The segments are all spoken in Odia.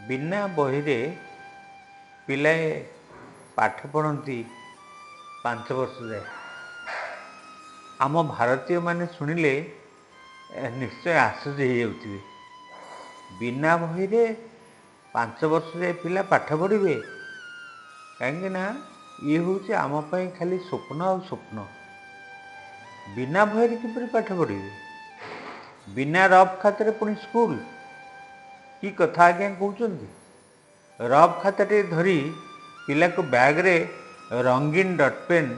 ବିନା ବହିରେ ପିଲାଏ ପାଠ ପଢ଼ନ୍ତି 5 ବର୍ଷ ଯାଏ। ଆମ ଭାରତୀୟମାନେ ଶୁଣିଲେ ନିଶ୍ଚୟ ଆଶ୍ଚର୍ଯ୍ୟ ହେଇଯାଉଥିବେ। ବିନା ବହିରେ 5 ବର୍ଷ ଯାଏ ପିଲା ପାଠ ପଢ଼ିବେ? କାହିଁକି ନା ଇଏ ହେଉଛି ଆମ ପାଇଁ ଖାଲି ସ୍ୱପ୍ନ ଆଉ ସ୍ୱପ୍ନ। ବିନା ବହିରେ କିପରି ପାଠ ପଢ଼ିବେ? ବିନା ରଫ୍ ଖାତାରେ ପୁଣି ସ୍କୁଲ? କି କଥା ଆଜ୍ଞା କହୁଛନ୍ତି? ରଫ୍ ଖାତାଟେ ଧରି ପିଲାକୁ ବ୍ୟାଗରେ ରଙ୍ଗୀନ ଡଟ୍ ପେନ୍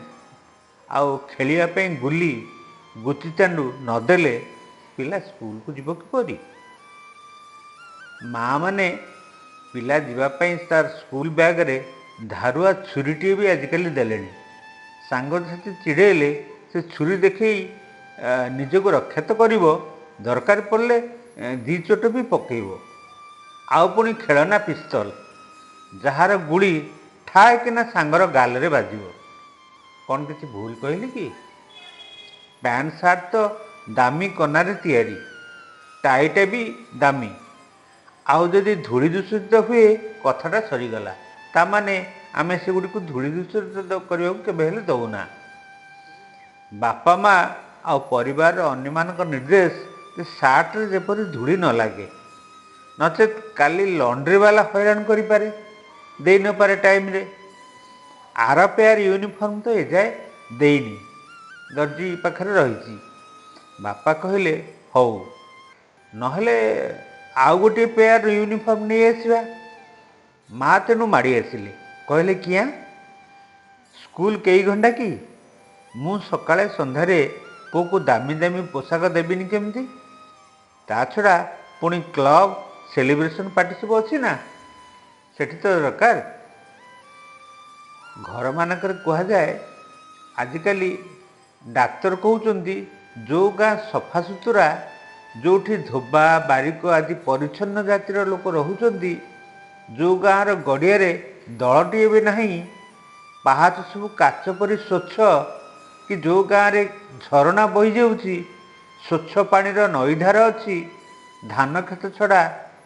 ଆଉ ଖେଳିବା ପାଇଁ ଗୁଲି ଗୁଚିଚାଣ୍ଡୁ ନଦେଲେ ପିଲା ସ୍କୁଲକୁ ଯିବ କିପରି? ମା ମାନେ ପିଲା ଯିବା ପାଇଁ ତାର ସ୍କୁଲ ବ୍ୟାଗରେ ଧାରୁଆ ଛୁରୀଟିଏ ବି ଆଜିକାଲି ଦେଲେଣି। ସାଙ୍ଗସାଥି ଚିଡ଼େଇଲେ ସେ ଛୁରୀ ଦେଖେଇ ନିଜକୁ ରକ୍ଷା ତ କରିବ, ଦରକାର ପଡ଼ିଲେ 2 ଚୋଟ ବି ପକେଇବ। ଆଉ ପୁଣି ଖେଳନା ପିସ୍ତଲ, ଯାହାର ଗୁଳି ଠାଏ କିନା ସାଙ୍ଗର ଗାଲରେ ବାଜିବ। କ'ଣ କିଛି ଭୁଲ କହିଲି କି? ପ୍ୟାଣ୍ଟ ସାର୍ଟ ତ ଦାମୀ କନାରେ ତିଆରି, ଟାଇଟା ବି ଦାମୀ। ଆଉ ଯଦି ଧୂଳି ଦୂଷିତ ହୁଏ କଥାଟା ସରିଗଲା। ତାମାନେ ଆମେ ସେଗୁଡ଼ିକୁ ଧୂଳି ଦୂଷିତ କରିବାକୁ କେବେ ହେଲେ ଦେଉନା। ବାପା ମା ଆଉ ପରିବାରର ଅନ୍ୟମାନଙ୍କ ନିର୍ଦ୍ଦେଶ ଯେ ସାର୍ଟରେ ଯେପରି ଧୂଳି ନ ଲାଗେ, ନଚେତ୍ କାଲି ଲଣ୍ଡ୍ରିବାଲା ହଇରାଣ କରିପାରେ, ଦେଇ ନପାରେ ଟାଇମ୍ରେ। ଆର ପେୟାର ୟୁନିଫର୍ମ ତ ଏଯାଏ ଦେଇନି, ଦର୍ଜି ପାଖରେ ରହିଛି। ବାପା କହିଲେ ହଉ, ନହେଲେ ଆଉ ଗୋଟିଏ ପେୟାର ୟୁନିଫର୍ମ ନେଇ ଆସିବା। ମା ତେଣୁ ମାଡ଼ି ଆସିଲେ, କହିଲେ କିଆଁ? ସ୍କୁଲ କେଇ ଘଣ୍ଟା କି? ମୁଁ ସକାଳେ ସନ୍ଧ୍ୟାରେ ପୁଅକୁ ଦାମୀ ଦାମୀ ପୋଷାକ ଦେବିନି କେମିତି? ତା ଛଡ଼ା ପୁଣି କ୍ଲବ ସେଲିବ୍ରେସନ୍ ପାର୍ଟି ସବୁ ଅଛି ନା, ସେଠି ତ ଦରକାର। ଘରମାନଙ୍କରେ କୁହାଯାଏ, ଆଜିକାଲି ଡାକ୍ତର କହୁଛନ୍ତି ଯେଉଁ ଗାଁ ସଫାସୁତୁରା, ଯେଉଁଠି ଧୋବା ବାରିକ ଆଦି ପରିଚ୍ଛନ୍ନ ଜାତିର ଲୋକ ରହୁଛନ୍ତି, ଯେଉଁ ଗାଁର ଗଡ଼ିଆରେ ଦଳଟିଏ ବି ନାହିଁ, ପାହାଚ ସବୁ କାଚ ପରି ସ୍ୱଚ୍ଛ, କି ଯେଉଁ ଗାଁରେ ଝରଣା ବହିଯାଉଛି, ସ୍ୱଚ୍ଛ ପାଣିର ନଈଧାର ଅଛି, ଧାନ କ୍ଷେତ ଛଡ଼ା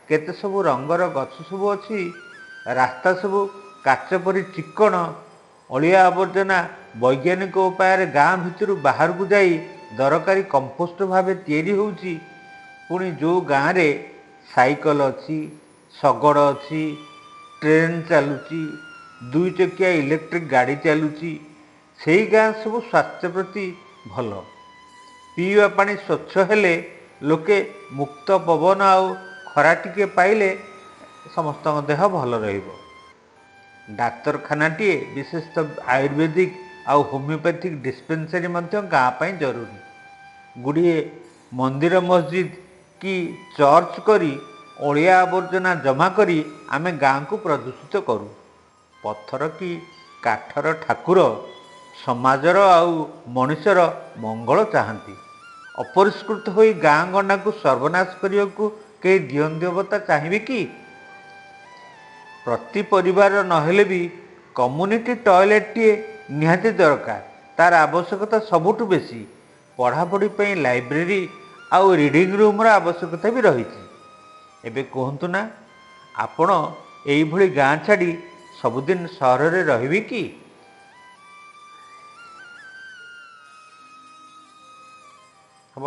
କେତେ ସବୁ ରଙ୍ଗର ଗଛ ସବୁ ଅଛି, ରାସ୍ତା ସବୁ କାଚ ପରି ଚିକ୍କଣ, ଅଳିଆ ଆବର୍ଜନା ବୈଜ୍ଞାନିକ ଉପାୟରେ ଗାଁ ଭିତରୁ ବାହାରକୁ ଯାଇ ଦରକାରୀ କମ୍ପୋଷ୍ଟ ଭାବେ ତିଆରି ହେଉଛି, ପୁଣି ଯେଉଁ ଗାଁରେ ସାଇକେଲ ଅଛି, ଶଗଡ଼ ଅଛି, ଟ୍ରେନ୍ ଚାଲୁଛି, 2 ଚକିଆ ଇଲେକ୍ଟ୍ରିକ୍ ଗାଡ଼ି ଚାଲୁଛି, ସେଇ ଗାଁ ସବୁ ସ୍ୱାସ୍ଥ୍ୟ ପ୍ରତି ଭଲ। ପିଇବା ପାଣି ସ୍ୱଚ୍ଛ ହେଲେ ଲୋକେ ମୁକ୍ତ ପବନ ଆଉ ଖରା ଟିକେ ପାଇଲେ ସମସ୍ତଙ୍କ ଦେହ ଭଲ ରହିବ। ଡାକ୍ତରଖାନାଟିଏ, ବିଶେଷତଃ ଆୟୁର୍ବେଦିକ ଆଉ ହୋମିଓପାଥିକ ଡିସ୍ପେନ୍ସାରୀ ମଧ୍ୟ ଗାଁ ପାଇଁ ଜରୁରୀ। ଗୁଡ଼ିଏ ମନ୍ଦିର ମସଜିଦ କି ଚର୍ଚ୍ଚ କରି ଅଳିଆ ଆବର୍ଜନା ଜମା କରି ଆମେ ଗାଁକୁ ପ୍ରଦୂଷିତ କରୁ। ପଥର କି କାଠର ଠାକୁର ସମାଜର ଆଉ ମଣିଷର ମଙ୍ଗଳ ଚାହାନ୍ତି। ଅପରିଷ୍କୃତ ହୋଇ ଗାଁ ଗଣ୍ଡାକୁ ସର୍ବନାଶ କରିବାକୁ କେହି ଦିଅଁ ଦେବତା ଚାହିଁବେ କି? ପ୍ରତି ପରିବାର ନହେଲେ ବି କମ୍ୟୁନିଟି ଟଏଲେଟଟିଏ ନିହାତି ଦରକାର। ତାର ଆବଶ୍ୟକତା ସବୁଠୁ ବେଶୀ। ପଢ଼ାପଢ଼ି ପାଇଁ ଲାଇବ୍ରେରୀ ଆଉ ରିଡ଼ିଂ ରୁମ୍ର ଆବଶ୍ୟକତା ବି ରହିଛି। ଏବେ କୁହନ୍ତୁ ନା, ଆପଣ ଏଇଭଳି ଗାଁ ଛାଡ଼ି ସବୁଦିନ ସହରରେ ରହିବେ କି? ହେବ?